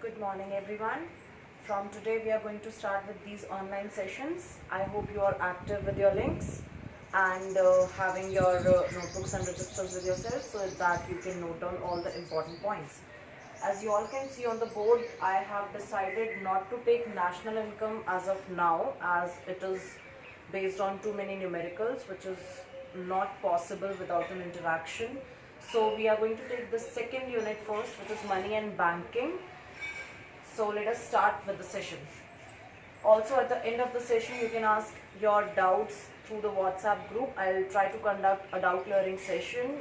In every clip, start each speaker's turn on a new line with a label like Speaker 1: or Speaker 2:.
Speaker 1: good morning everyone. From today we are going to start with these online sessions. I hope you are active with your links and having your notebooks and registers with yourself so that you can note down all the important points. As you all can see on the board, I have decided not to take national income as of now, as it is based on too many numericals, which is not possible without an interaction. So we are going to take the second unit first, which is money and banking. So let us start with the session. Also at the end of the session, you can ask your doubts through the WhatsApp group. I'll try to conduct a doubt clearing session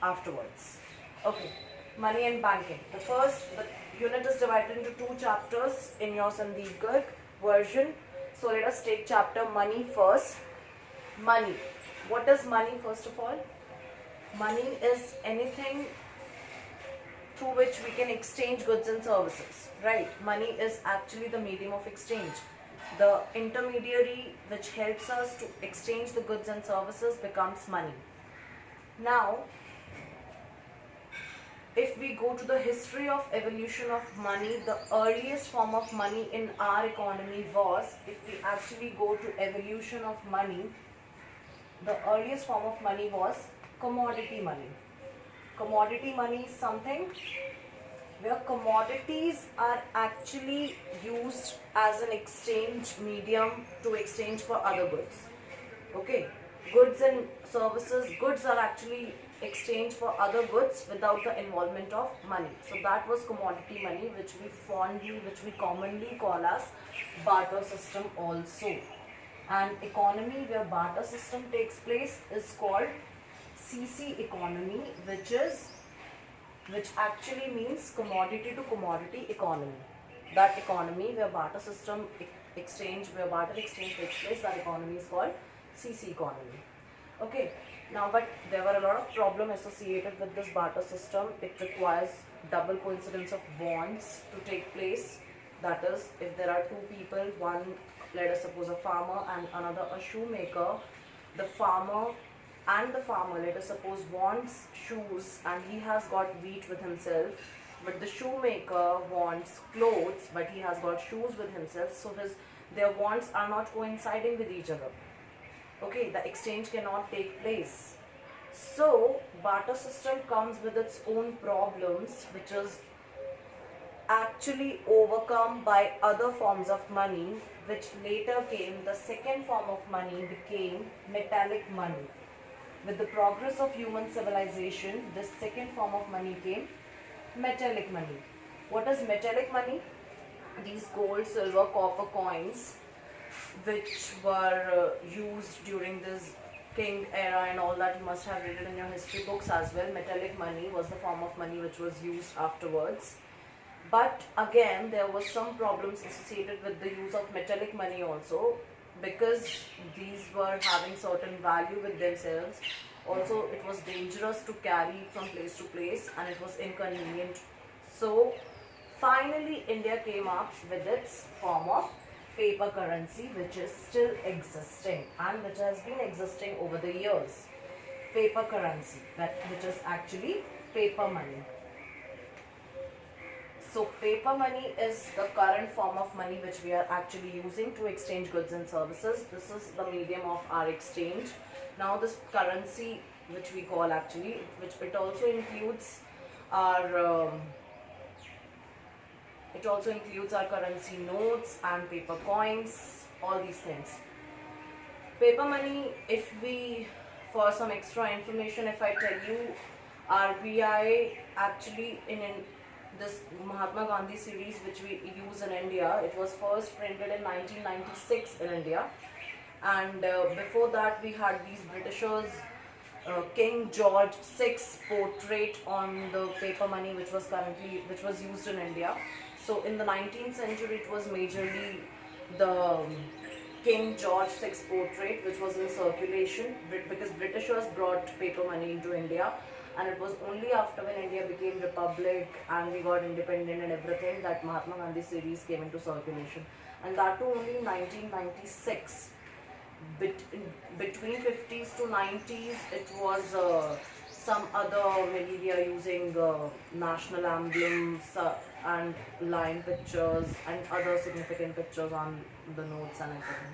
Speaker 1: afterwards. Okay, money and banking. The unit is divided into two chapters in your Sandeep Garg version. So let us take chapter money first. Money. What is money first of all? Money is anything through which we can exchange goods and services, right? Money is actually the medium of exchange. The intermediary which helps us to exchange the goods and services becomes money. Now, if we go to the history of evolution of money, the earliest form of money in our economy was, if we actually go to evolution of money, the earliest form of money was commodity money. Commodity money is something where commodities are actually used as an exchange medium to exchange for other goods. Okay, goods and services, goods are actually exchanged for other goods without the involvement of money. So that was commodity money, which we commonly call as barter system also. An economy where barter system takes place is called CC economy, which actually means commodity to commodity economy. That economy where barter exchange takes place, that economy is called CC economy. Okay, now but there were a lot of problems associated with this barter system. It requires double coincidence of bonds to take place. That is, if there are two people, one, let us suppose a farmer and another a shoemaker, the farmer, let us suppose, wants shoes and he has got wheat with himself, but the shoemaker wants clothes but he has got shoes with himself, so their wants are not coinciding with each other. Okay, the exchange cannot take place. So barter system comes with its own problems, which is actually overcome by other forms of money, which later came, the second form of money became metallic money. With the progress of human civilization, this second form of money came metallic money. What is metallic money? These gold, silver, copper coins, which were used during this king era and all that, you must have read it in your history books as well. Metallic money was the form of money which was used afterwards. But again, there was some problems associated with the use of metallic money also, because these were having certain value with themselves. Also, it was dangerous to carry from place to place and it was inconvenient. So finally India came up with its form of paper currency, which is still existing and which has been existing over the years. Paper currency, which is actually paper money. So paper money is the current form of money which we are actually using to exchange goods and services. This is the medium of our exchange. Now this currency, which we call actually, it also includes our currency notes and paper coins, all these things. Paper money, for some extra information, if I tell you, RBI actually in this Mahatma Gandhi series which we use in India, it was first printed in 1996 in India, and before that we had these Britishers, King George VI portrait on the paper money which was used in India. So in the 19th century it was majorly the King George VI portrait which was in circulation, because Britishers brought paper money into India. And it was only after when India became republic and we got independent and everything that Mahatma Gandhi series came into circulation. And that too only in 1996. Between 50s to 90s, it was some other, maybe we are using national emblems and line pictures and other significant pictures on the notes and everything.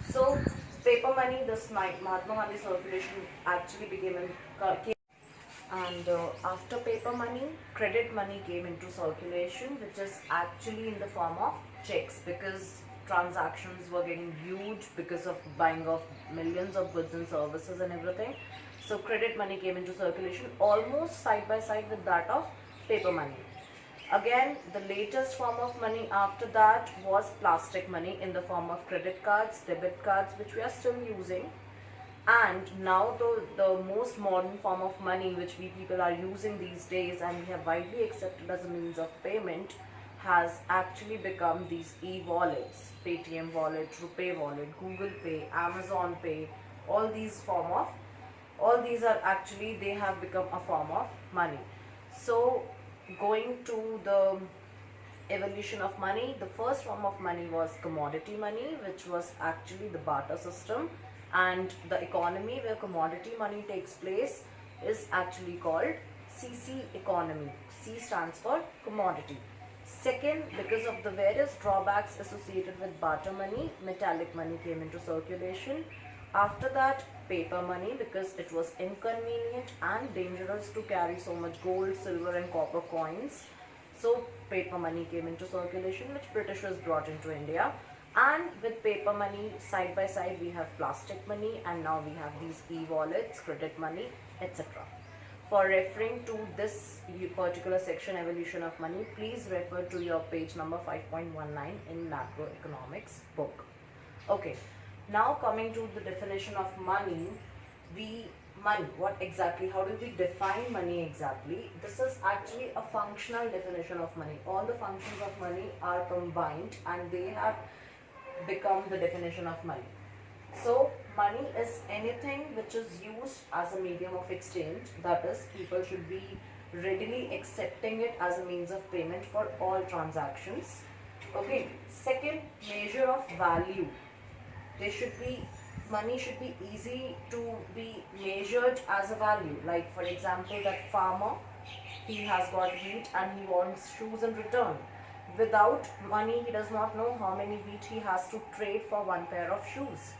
Speaker 1: So paper money, this Mahatma Gandhi circulation actually and after paper money, credit money came into circulation, which is actually in the form of checks, because transactions were getting huge because of buying of millions of goods and services and everything. So credit money came into circulation almost side by side with that of paper money. Again, the latest form of money after that was plastic money in the form of credit cards, debit cards, which we are still using. And now the most modern form of money which we people are using these days and we have widely accepted as a means of payment has actually become these e-wallets, Paytm wallet, Rupee wallet, Google Pay, Amazon Pay, all these are actually, they have become a form of money. So going to the evolution of money, the first form of money was commodity money, which was actually the barter system, and the economy where commodity money takes place is actually called CC economy. C stands for commodity. Second, because of the various drawbacks associated with barter money, metallic money came into circulation. After that, paper money, because it was inconvenient and dangerous to carry so much gold, silver and copper coins. So paper money came into circulation, which Britishers brought into India. And with paper money, side by side, we have plastic money, and now we have these e-wallets, credit money, etc. For referring to this particular section, evolution of money, please refer to your page number 5.19 in Macroeconomics book. Okay, now coming to the definition of money, what exactly, how do we define money exactly? This is actually a functional definition of money. All the functions of money are combined and they have become the definition of money. So money is anything which is used as a medium of exchange, that is, people should be readily accepting it as a means of payment for all transactions. Okay, second, measure of value. Money should be easy to be measured as a value. Like for example, that farmer, he has got wheat and he wants shoes in return. Without money, he does not know how many wheat he has to trade for one pair of shoes.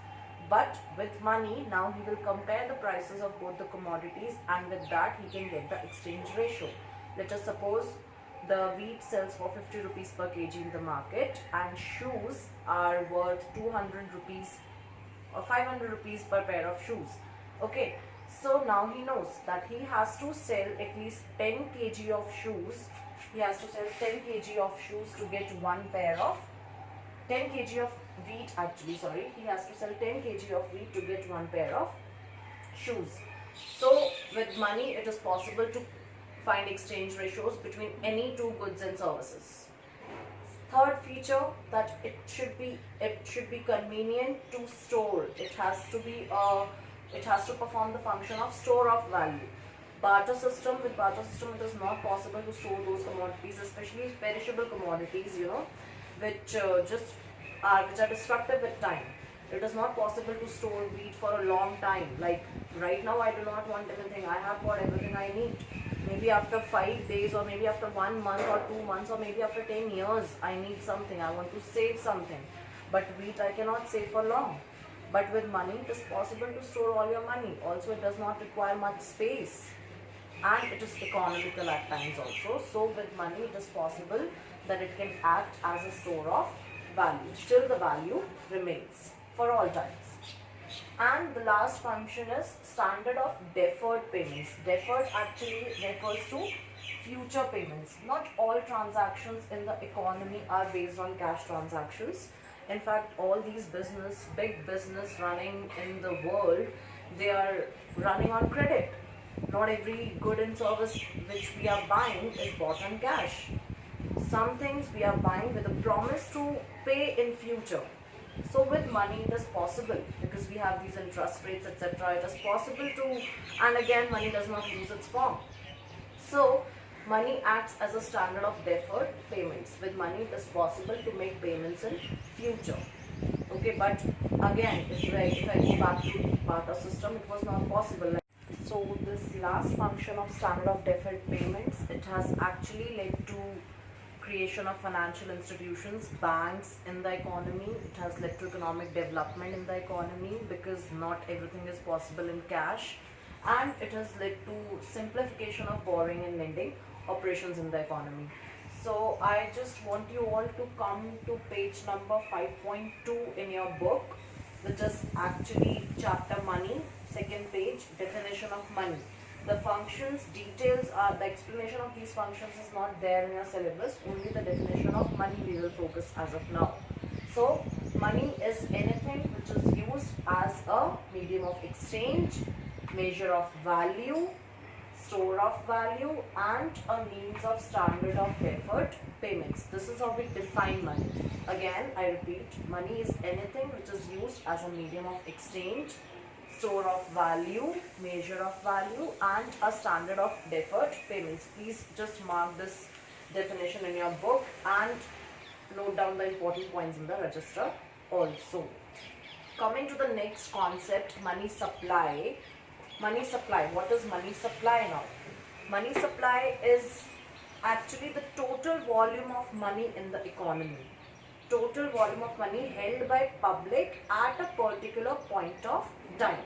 Speaker 1: But with money, now he will compare the prices of both the commodities, and with that he can get the exchange ratio. Let us suppose the wheat sells for 50 rupees per kg in the market and shoes are worth 200 rupees or 500 rupees per pair of shoes. Okay, so now he knows that he has to sell at least 10 kg of shoes. He has to sell 10 kg of shoes to get one pair of 10 kg of wheat actually, sorry. He has to sell 10 kg of wheat to get one pair of shoes. So with money, it is possible to find exchange ratios between any two goods and services. Third feature, that it should be convenient to store. It has to perform the function of store of value. With barter system, it is not possible to store those commodities, especially perishable commodities, which are destructive with time. It is not possible to store wheat for a long time. Like right now, I do not want everything. I have got everything I need. Maybe after 5 days, or maybe after 1 month or 2 months, or maybe after 10 years, I need something. I want to save something. But wheat I cannot save for long. But with money, it is possible to store all your money. Also, it does not require much space. And it is economical at times also. So with money, it is possible that it can act as a store of value. Still the value remains for all times. And the last function is standard of deferred payments. Deferred actually refers to future payments. Not all transactions in the economy are based on cash transactions. In fact, all these big business running in the world, they are running on credit. Not every good and service which we are buying is bought on cash. Some things we are buying with a promise to pay in future. So with money, it is possible, because we have these interest rates, etc. It is possible to, and again, money does not lose its form. So money acts as a standard of deferred payments. With money, it is possible to make payments in future. Okay, but again, if I go back to the barter system, it was not possible. So this last function of standard of deferred payments, it has actually led to creation of financial institutions, banks in the economy. It has led to economic development in the economy because not everything is possible in cash, and it has led to simplification of borrowing and lending operations in the economy. So I just want you all to come to page number 5.2 in your book, which is actually chapter money, second page, definition of money. The functions details are, the explanation of these functions is not there in your syllabus, only the definition of money we will focus as of now. So money is anything which is used as a medium of exchange, measure of value, store of value, and a means of standard of deferred payments. This is how we define money. Again, I repeat, money is anything which is used as a medium of exchange, store of value, measure of value, and a standard of deferred payments. Please just mark this definition in your book and note down the important points in the register also. Coming to the next concept, money supply. Money supply. What is money supply now? Money supply is actually the total volume of money in the economy. Total volume of money held by public at a particular point of time.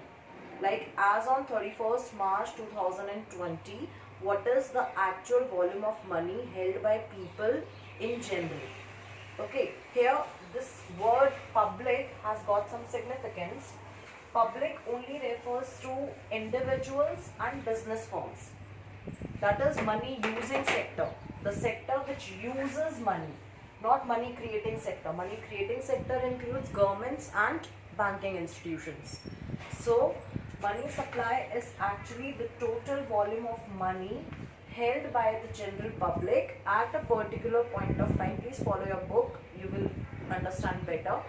Speaker 1: Like as on 31st March 2020, what is the actual volume of money held by people in general? Okay, here this word public has got some significance. Public only refers to individuals and business firms. That is money using sector. The sector which uses money, not money creating sector. Money creating sector includes governments and banking institutions. So money supply is actually the total volume of money held by the general public at a particular point of time. Please follow your book, you will understand better.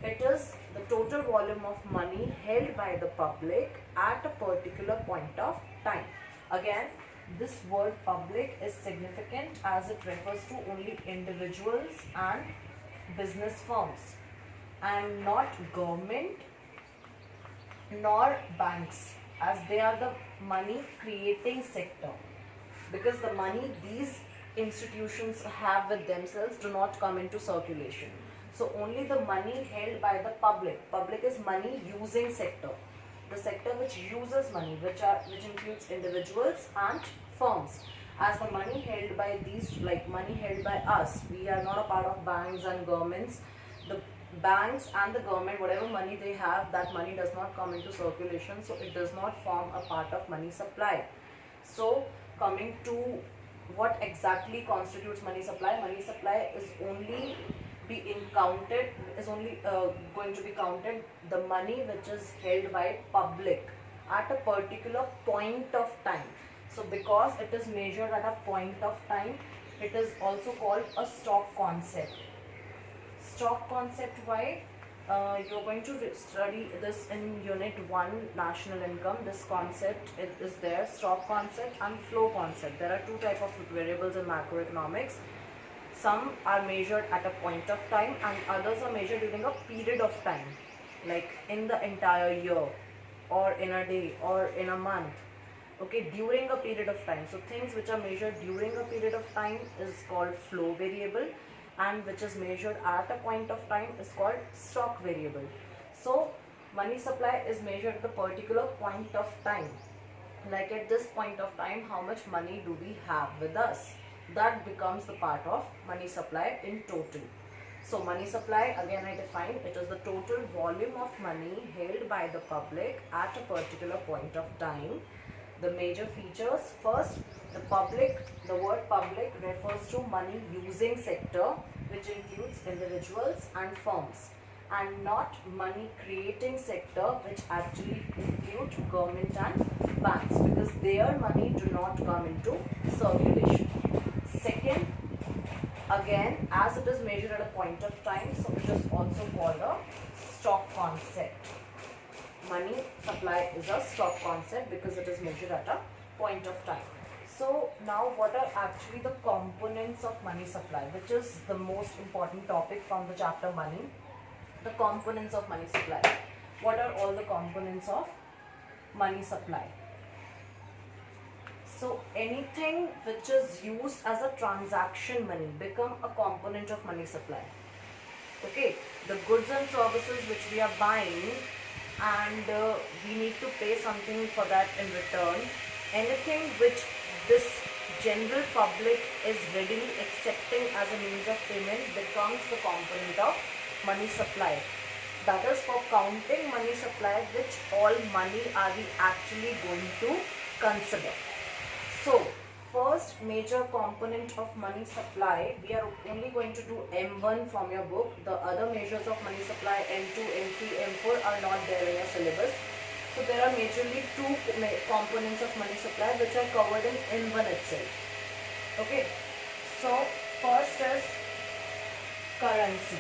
Speaker 1: It is the total volume of money held by the public at a particular point of time. Again, this word public is significant as it refers to only individuals and business firms, and not government nor banks, as they are the money creating sector, because the money these institutions have with themselves do not come into circulation. So only the money held by the public. Public is money using sector. The sector which uses money, which includes individuals and firms. As the money held by these, like money held by us, we are not a part of banks and governments. The banks and the government, whatever money they have, that money does not come into circulation, so it does not form a part of money supply. So coming to what exactly constitutes money supply, money supply is only going to be counted the money which is held by public at a particular point of time. So because it is measured at a point of time, it is also called a stock concept. Stock concept, why? You are going to study this in unit 1, national income. This concept is there, stock concept and flow concept. There are two types of variables in macroeconomics. Some are measured at a point of time and others are measured during a period of time, like in the entire year or in a day or in a month. Okay, during a period of time. So things which are measured during a period of time is called flow variable, and which is measured at a point of time is called stock variable. So money supply is measured at the particular point of time. Like at this point of time, how much money do we have with us? That becomes the part of money supply in total. So money supply, again I define, it is the total volume of money held by the public at a particular point of time. The major features, first, the word public refers to money using sector, which includes individuals and firms, and not money creating sector, which actually includes government and banks, because their money do not come into circulation. Second, again, as it is measured at a point of time, so it is also called a stock concept. Money supply is a stock concept because it is measured at a point of time. So now what are actually the components of money supply, which is the most important topic from the chapter money. The components of money supply. What are all the components of money supply? So anything which is used as a transaction money become a component of money supply. Okay, the goods and services which we are buying, and we need to pay something for that in return. Anything which this general public is readily accepting as a means of payment becomes the component of money supply. That is for counting money supply, which all money are we actually going to consider. So first major component of money supply, we are only going to do M1 from your book. The other measures of money supply M2, M3, M4 are not there in your syllabus. So there are majorly two components of money supply which are covered in M1 itself. Okay, so first is currency.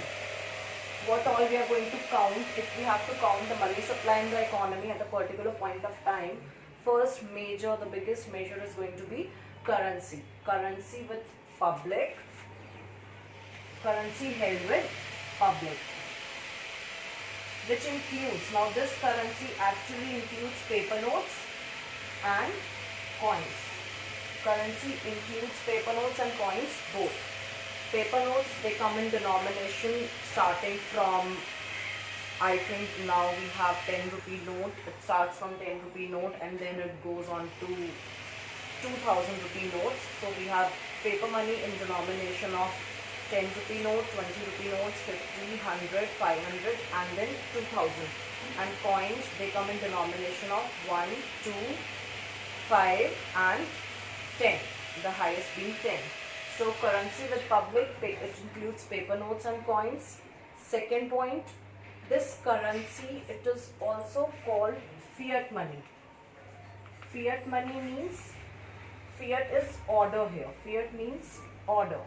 Speaker 1: What all we are going to count, if we have to count the money supply in the economy at a particular point of time, first major, the biggest measure is going to be currency. Currency with public, currency held with public, which includes, now this currency actually includes paper notes and coins. Currency includes paper notes and coins both. Paper notes, they come in denomination starting from, I think now we have 10 rupee note. It starts from 10 rupee note and then it goes on to 2000 rupee notes. So we have paper money in denomination of 10 rupee note, 20 rupee notes, 50, 100, 500 and then 2000. And coins, they come in denomination of 1, 2, 5 and 10. The highest being 10. So currency with public, it includes paper notes and coins. Second point, this currency, it is also called fiat money. Fiat money means, fiat is order here. Fiat means order.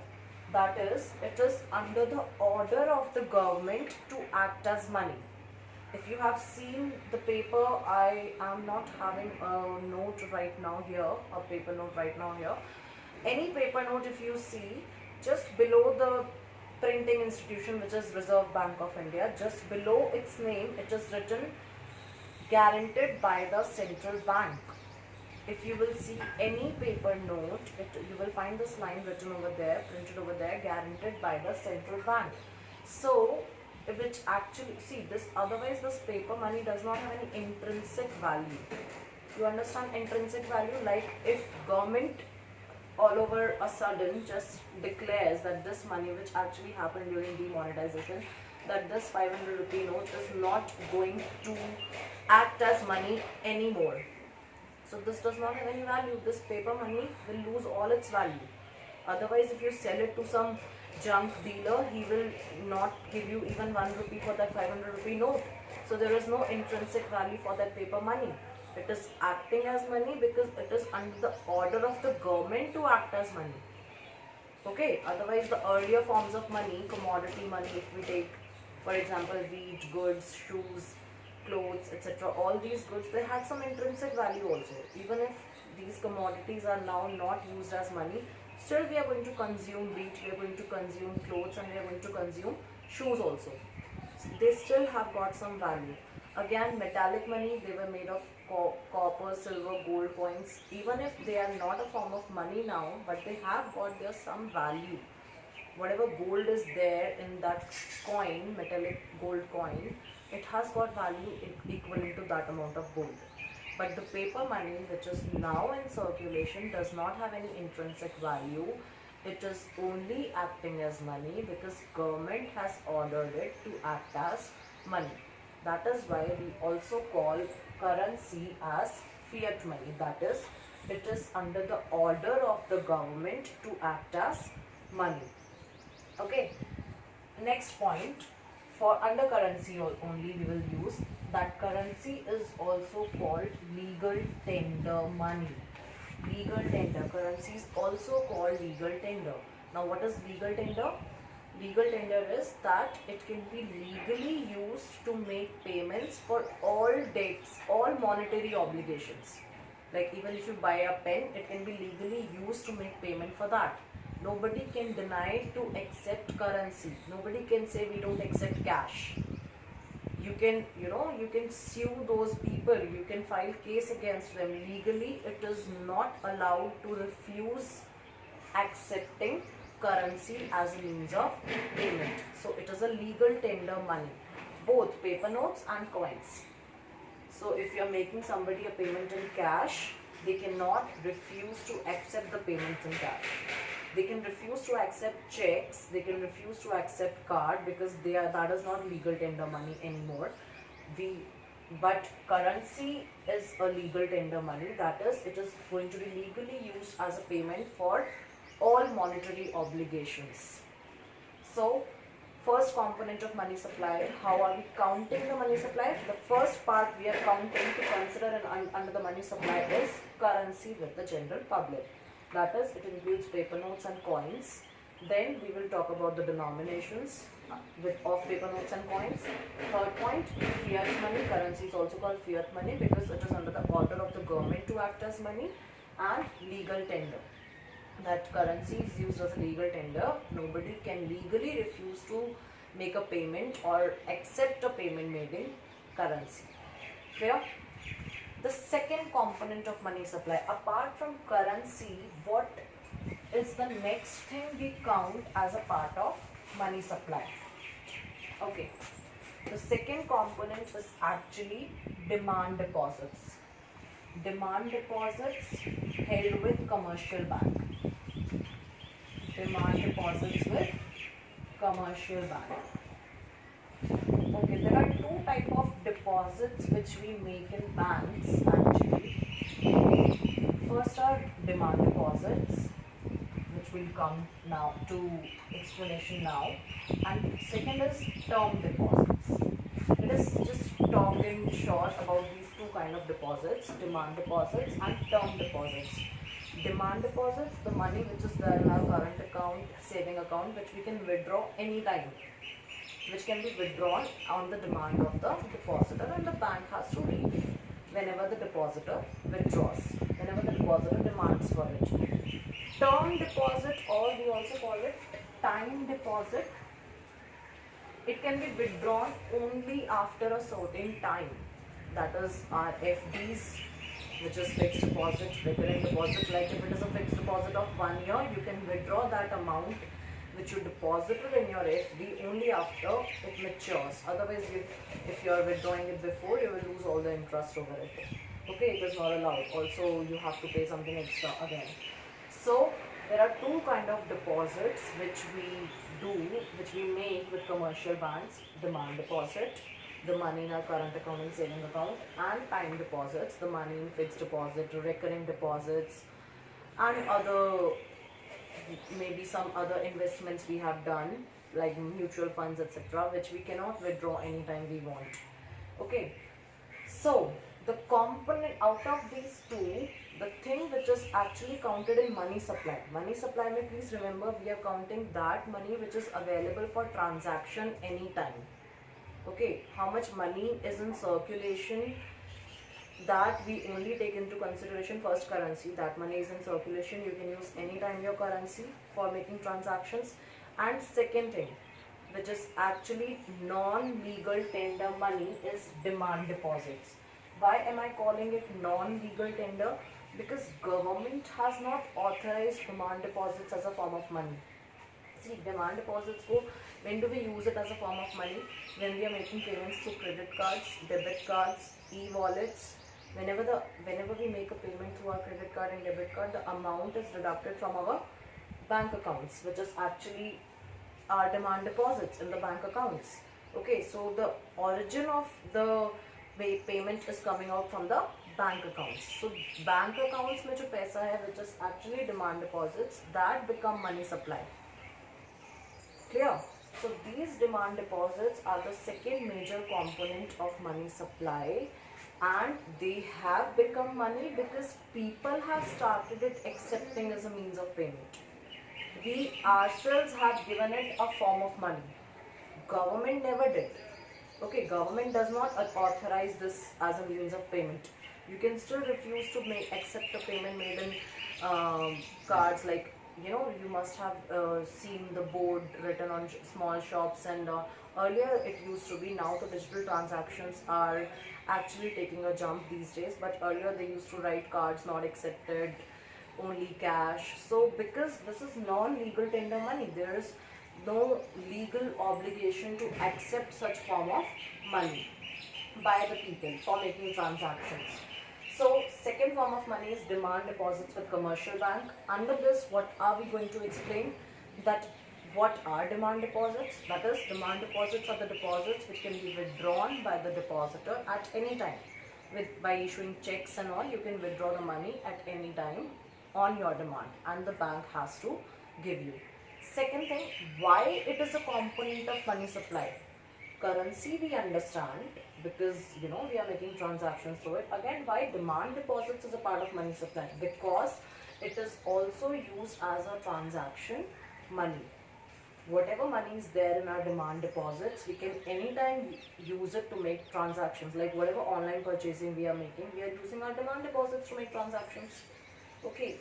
Speaker 1: That is, it is under the order of the government to act as money. If you have seen the paper, I am not having a note right now here, a paper note right now here. Any paper note if you see, just below the printing institution, which is Reserve Bank of India, just below its name, it is written guaranteed by the central bank. If you will see any paper note, you will find this line written over there, printed over there, guaranteed by the central bank. So, which actually, see this, otherwise this paper money does not have any intrinsic value. You understand intrinsic value? Like if government all over a sudden just declares that this money which actually happened during demonetization, that this 500 rupee note is not going to act as money anymore. So this does not have any value. This paper money will lose all its value. Otherwise, if you sell it to some junk dealer, he will not give you even 1 rupee for that 500 rupee note. So there is no intrinsic value for that paper money. It is acting as money because it is under the order of the government to act as money. Okay, otherwise the earlier forms of money, commodity money, if we take for example wheat, goods, shoes, clothes, etc. all these goods, they had some intrinsic value also. Even if these commodities are now not used as money, still we are going to consume wheat, we are going to consume clothes and we are going to consume shoes also. So they still have got some value. Again, metallic money, they were made of copper, silver, gold coins. Even if they are not a form of money now, but they have got their some value. Whatever gold is there in that coin, metallic gold coin, it has got value equivalent to that amount of gold. But the paper money which is now in circulation does not have any intrinsic value. It is only acting as money because government has ordered it to act as money. That is why we also call currency as fiat money. That is, it is under the order of the government to act as money. Okay. Next point, for under currency only we will use that currency is also called legal tender money. Legal tender. Currency is also called legal tender. Now what is legal tender? Legal tender is that it can be legally used to make payments for all debts, all monetary obligations. Like even if you buy a pen, it can be legally used to make payment for that. Nobody can deny to accept currency. Nobody can say we don't accept cash. You can, you can sue those people, you can file case against them. Legally, it is not allowed to refuse accepting currency as a means of payment. So it is a legal tender money, both paper notes and coins. So if you are making somebody a payment in cash, they cannot refuse to accept the payment in cash. They can refuse to accept checks, they can refuse to accept card, because that is not legal tender money anymore. But currency is a legal tender money, that is, it is going to be legally used as a payment for all monetary obligations. So first component of money supply, how are we counting the money supply? The first part we are counting to consider under the money supply is currency with the general public. That is, it includes paper notes and coins. Then we will talk about the denominations of paper notes and coins. Third point, fiat money. Currency is also called fiat money because it is under the order of the government to act as money. And legal tender. That currency is used as a legal tender. Nobody can legally refuse to make a payment or accept a payment made in currency. Clear? The second component of money supply, apart from currency, what is the next thing we count as a part of money supply? Okay, the second component is actually demand deposits. Demand deposits held with commercial bank. Demand deposits with commercial bank. Okay, there are two types of deposits which we make in banks actually. First are demand deposits, which will come now to explanation now, and second is term deposits. Let us just talk in short about these two kind of deposits, demand deposits and term deposits. Demand deposits, the money which is there in our current account, saving account, which we can withdraw anytime, which can be withdrawn on the demand of the depositor, and the bank has to repay whenever the depositor withdraws, whenever the depositor demands for it. Term deposit, or we also call it time deposit, it can be withdrawn only after a certain time. That is our FDs, which is fixed deposit, recurring deposit. Like if it is a fixed deposit of 1 year, you can withdraw that amount which you deposited in your FD only after it matures. Otherwise, if you are withdrawing it before, you will lose all the interest over it. Okay, it is not allowed. Also, you have to pay something extra again. So there are two kind of deposits which we make with commercial banks: demand deposit, the money in our current account and saving account, and time deposits, the money in fixed deposit, recurring deposits, and other, maybe some other investments we have done like mutual funds, etc., which we cannot withdraw anytime we want. Okay, so the component out of these two, the thing which is actually counted in money supply, may please remember, we are counting that money which is available for transaction anytime. Okay, how much money is in circulation, that we only take into consideration. First, currency, that money is in circulation, you can use anytime your currency for making transactions. And second thing, which is actually non-legal tender money, is demand deposits. Why am I calling it non-legal tender? Because government has not authorized demand deposits as a form of money. See, demand deposits when do we use it as a form of money? When we are making payments through credit cards, debit cards, e-wallets. Whenever we make a payment through our credit card and debit card, the amount is deducted from our bank accounts, which is actually our demand deposits in the bank accounts. Okay, so the origin of the way payment is coming out from the bank accounts. So bank accounts mein jo paisa hai, which is actually demand deposits, that become money supply. Clear? So these demand deposits are the second major component of money supply, and they have become money because people have started it accepting as a means of payment. We ourselves have given it a form of money. Government never did. Okay, government does not authorize this as a means of payment. You can still refuse to accept a payment made in cards like you must have seen the board written on small shops, and earlier it used to be. Now the digital transactions are actually taking a jump these days, but earlier they used to write cards not accepted, only cash. So because this is non-legal tender money, there is no legal obligation to accept such form of money by the people for making transactions. So second form of money is demand deposits with commercial bank. Under this, what are we going to explain? That what are demand deposits? That is, demand deposits are the deposits which can be withdrawn by the depositor at any time. By issuing checks and all, you can withdraw the money at any time on your demand, and the bank has to give you. Second thing, why it is a component of money supply? Currency we understand, because we are making transactions through it. Again, why demand deposits is a part of money supply? Because it is also used as a transaction money. Whatever money is there in our demand deposits, we can anytime use it to make transactions. Like whatever online purchasing we are making, we are using our demand deposits to make transactions. Okay,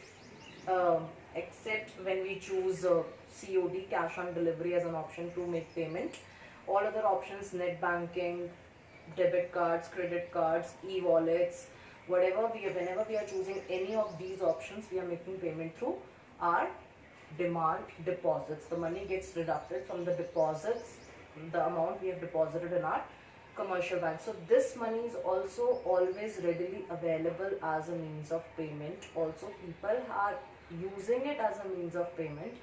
Speaker 1: except when we choose COD, cash on delivery, as an option to make payment. All other options, net banking, debit cards, credit cards, e-wallets, whenever we are choosing any of these options, we are making payment through our demand deposits. The money gets deducted from the deposits, the amount we have deposited in our commercial bank. So this money is also always readily available as a means of payment. Also, people are using it as a means of payment.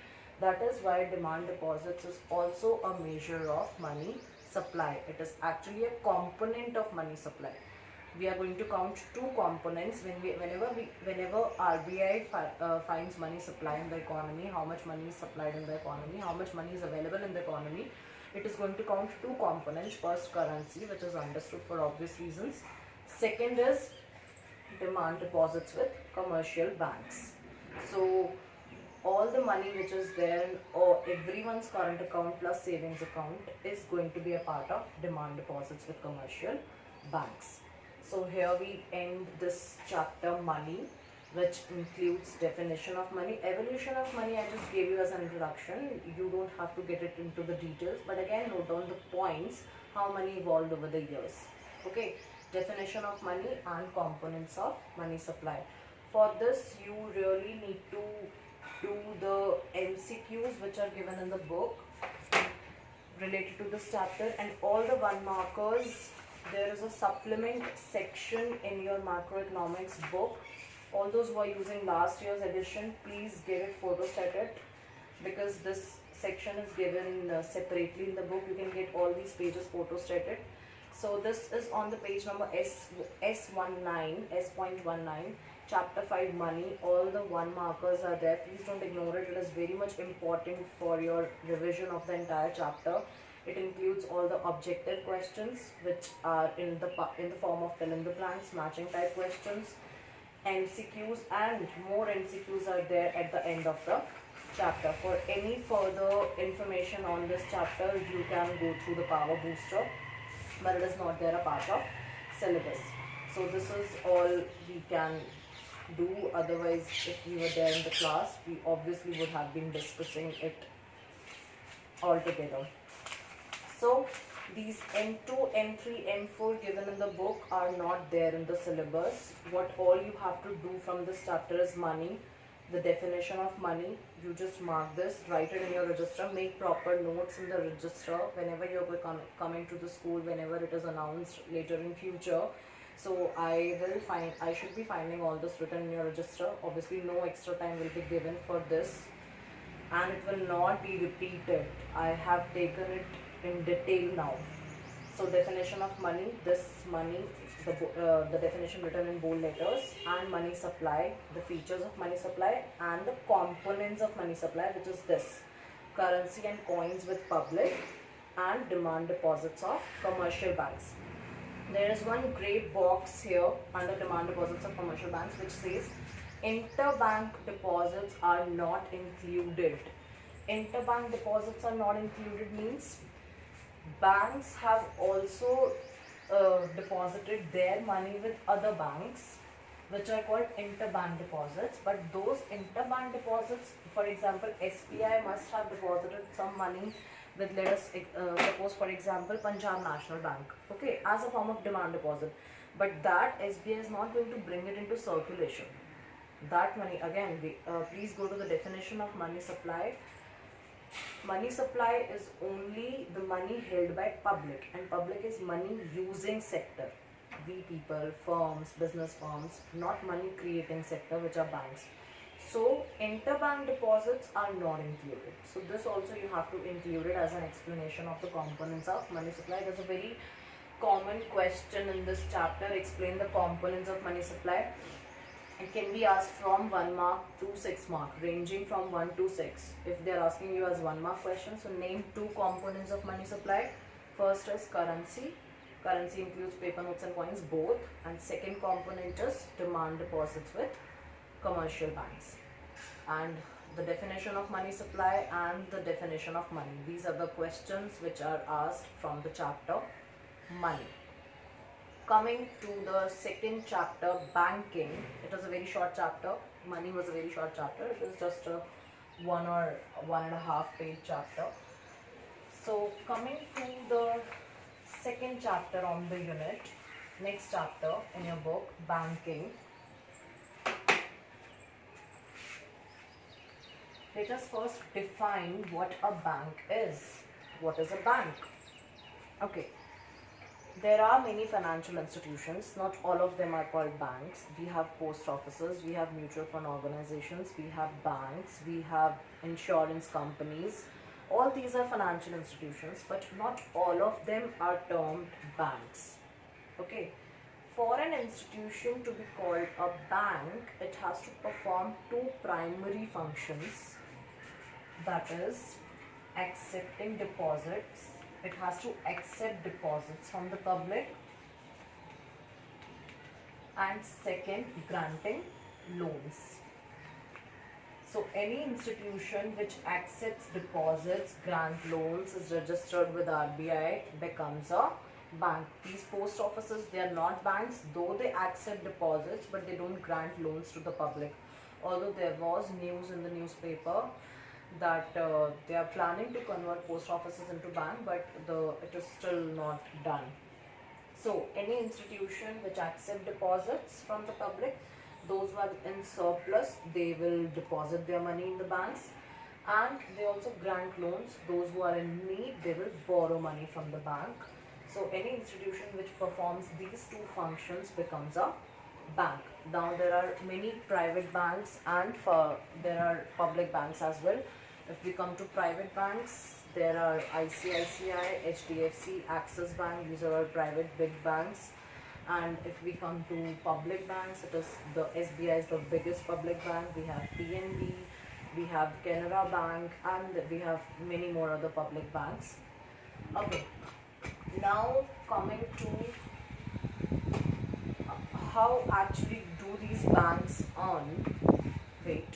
Speaker 1: That is why demand deposits is also a measure of money supply. It is actually a component of money supply. We are going to count two components whenever RBI finds money supply in the economy, how much money is supplied in the economy, how much money is available in the economy. It is going to count two components. First, currency, which is understood for obvious reasons. Second is demand deposits with commercial banks. So all the money which is there in everyone's current account plus savings account is going to be a part of demand deposits with commercial banks. So here we end this chapter, money, which includes definition of money. Evolution of money I just gave you as an introduction. You don't have to get it into the details, but again note down the points, how money evolved over the years. Okay, definition of money and components of money supply. For this you really need to do the MCQs which are given in the book related to this chapter, and all the 1 markers. There is a supplement section in your macroeconomics book. All those who are using last year's edition, please get it photostated, because this section is given separately in the book. You can get all these pages photostated. So this is on the page number S.19, chapter 5, money. All the 1 markers are there. Please don't ignore it. It is very much important for your revision of the entire chapter. It includes all the objective questions which are in the form of fill in the blanks, matching type questions, MCQs, and more MCQs are there at the end of the chapter. For any further information on this chapter, you can go through the Power Booster, but it is not there a part of syllabus. So this is all we can do. Otherwise, if we were there in the class, we obviously would have been discussing it all together. So these M2, M3, M4 given in the book are not there in the syllabus. What all you have to do from this chapter is money, the definition of money. You just mark this, write it in your register, make proper notes in the register whenever you're coming to the school, whenever it is announced later in future. So I should be finding all this written in your register. Obviously no extra time will be given for this, and it will not be repeated. I have taken it in detail now. So definition of money, this money, the definition written in bold letters, and money supply, the features of money supply, and the components of money supply, which is this: currency and coins with public, and demand deposits of commercial banks. There is one grey box here under demand deposits of commercial banks which says interbank deposits are not included. Interbank deposits are not included means banks have also deposited their money with other banks, which are called interbank deposits. But those interbank deposits, for example, SBI must have deposited some money with, let us suppose for example Punjab National Bank, okay, as a form of demand deposit. But that SBI is not going to bring it into circulation. That money, again, please go to the definition of money supply. Money supply is only the money held by public, and public is money using sector. We people, firms, business firms, not money creating sector, which are banks. So interbank deposits are not included. So this also you have to include it as an explanation of the components of money supply. There's a very common question in this chapter. Explain the components of money supply. It can be asked from 1 mark to 6 mark, ranging from 1 to 6. If they are asking you as 1 mark question, so name 2 components of money supply. First is currency. Currency includes paper notes and coins both. And second component is demand deposits with commercial banks. And the definition of money supply and the definition of money. These are the questions which are asked from the chapter money. Coming to the second chapter, banking. It was a very short chapter. Money was a very short chapter. It was just a 1 or 1.5 page chapter. So coming to the second chapter on the unit, next chapter in your book, banking. Let us first define what a bank is. What is a bank? Okay. There are many financial institutions. Not all of them are called banks. We have post offices, we have mutual fund organizations, we have banks, we have insurance companies. All these are financial institutions, but not all of them are termed banks. Okay. For an institution to be called a bank, it has to perform 2 primary functions. That is accepting deposits. It has to accept deposits from the public, and second, granting loans. So any institution which accepts deposits, grant loans, is registered with RBI, becomes a bank. These post offices, they are not banks, though they accept deposits, but they don't grant loans to the public. Although there was news in the newspaper that they are planning to convert post offices into bank, but it is still not done. So any institution which accept deposits from the public, those who are in surplus, they will deposit their money in the banks, and they also grant loans. Those who are in need, they will borrow money from the bank. So any institution which performs these 2 functions becomes a bank. Now there are many private banks and there are public banks as well. If we come to private banks, there are ICICI, HDFC, Axis Bank. These are all private big banks. And if we come to public banks, it is the SBI is the biggest public bank. We have PNB, we have Canara Bank, and we have many more other public banks. Okay. Now coming to how actually do these banks earn? Wait.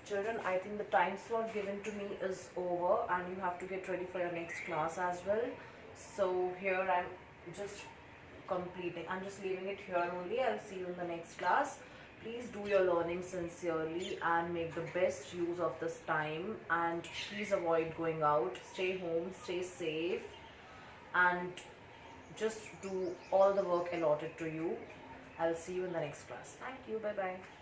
Speaker 1: Children, I think the time slot given to me is over, and you have to get ready for your next class as well. So here I'm just leaving it here only. I'll see you in the next class. Please do your learning sincerely and make the best use of this time, and please avoid going out. Stay home, stay safe, and just do all the work allotted to you. I'll see you in the next class. Thank you. Bye bye.